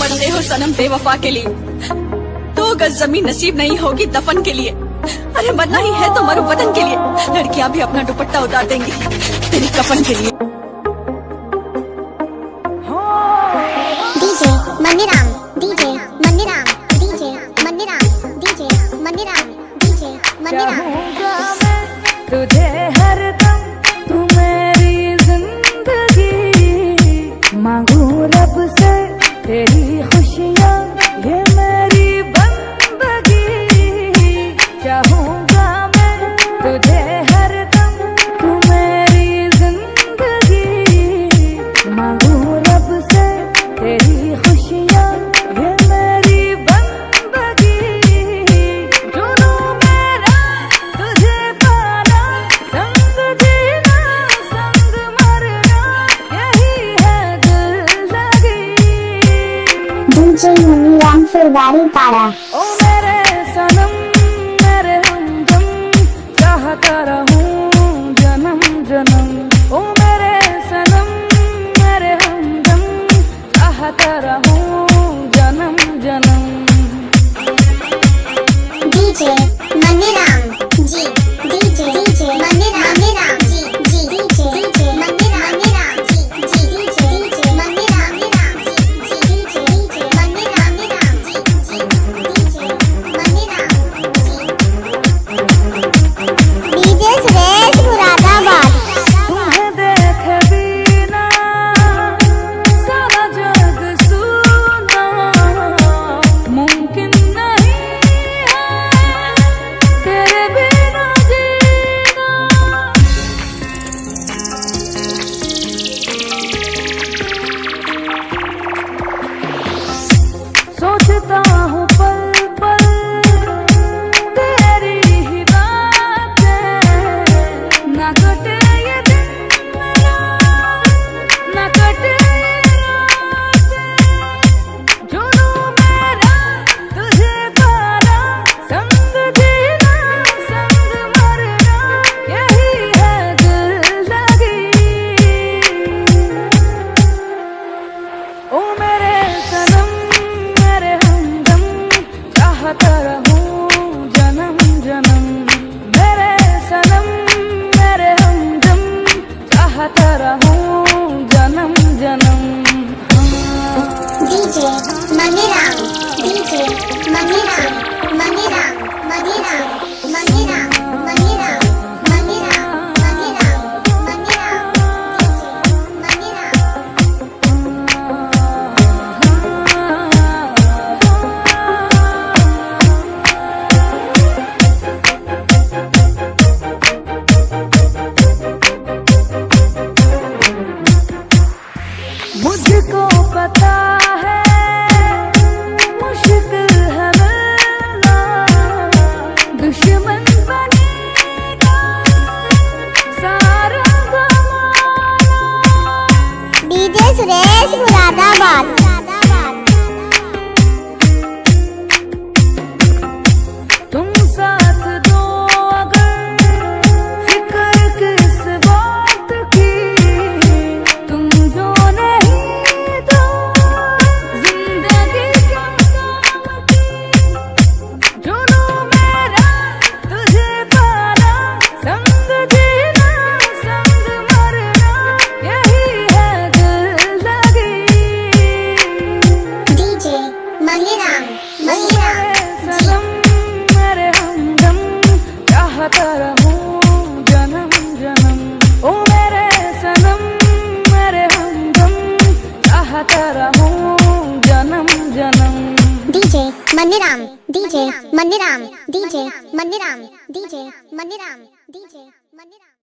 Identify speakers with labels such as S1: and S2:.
S1: मरते हो सनम बेवफा के लिए, 2 गज जमीन नसीब नहीं होगी दफन के लिए। अरे मरना ही है तो मरो वतन के लिए, लड़कियां भी अपना दुपट्टा उतार देंगी तेरी कफन के लिए।
S2: DJ Maniram, DJ Maniram, DJ Maniram, DJ Maniram, DJ Maniram.
S3: तुझे हरदम तू मेरी जिंदगी, मांगू रब से तेरी खुशियाँ, ये मेरी बंदगी। चाहूँगा मैं तुझे हरदम तू मेरी जिंदगी, मांगू रब से तेरी खुशियाँ, ये मेरी बंदगी। जुनू मेरा तुझे पाना, संग जीना संग मरना, यही है दिल लगी।
S2: डीजे मनीराम फुलवारी पाड़ा।
S3: ओ मेरे सनम मेरे हमदम, चाहता रहूं जन्म जन्म। ओ मेरे सनम मेरे हमदम, चाहता रहूं जन्म जन्म।
S2: डीजे मनीराम जी, डीजे डीजे मनीराम जी, जी डीजे मनीराम जी, जी डीजे मनीराम जी, जी डीजे मनीराम जी, जी डीजे मनीराम जी। डीजे सुरेश मुरादाबाद।
S3: तुम्हें देखे बिना सारा जग सुना, मुमकिन नहीं है तेरे बिना जीना। सोचता हूँ पल पल तेरी ही बातें, ना कटे ये दिन मेरा, ना कटे ये रातें। जुनू मेरा तुझे पाना, संग जीना संग मरना, यही है दिल लगी। ओ मेरे सनम मेरे हमदम, चाहता रहूं जन्म जन्म। मेरे सनम मेरे हमदम, चाहता रहूं जन्म जन्म।
S2: DJ Maniram, DJ Maniram, Maniram Maniram Maniram Maniram Maniram Maniram Maniram Maniram.
S3: मुझको पता है मुश्किल है मिलना, दुश्मन बनेगा सारा ज़माना।
S2: डीजे सुरेश मुरादाबाद।
S3: तुम साथ दो अगर, फिक्र किस बात की, तुम जो नहीं तो जिंदगी क्या काम की। जुनू मेरा तुझे पाना, संग जीना संग मरना, यही है दिल लगी।
S2: डीजे मनीराम, मनीराम
S3: सनम मेरे हमदम, चाहता रहूं जन्म जन्म। ओ मेरे सनम मेरे हमदम, चाहता रहूं जन्म जन्म।
S2: DJ Maniram, DJ Maniram, DJ Maniram, DJ Maniram, DJ Maniram.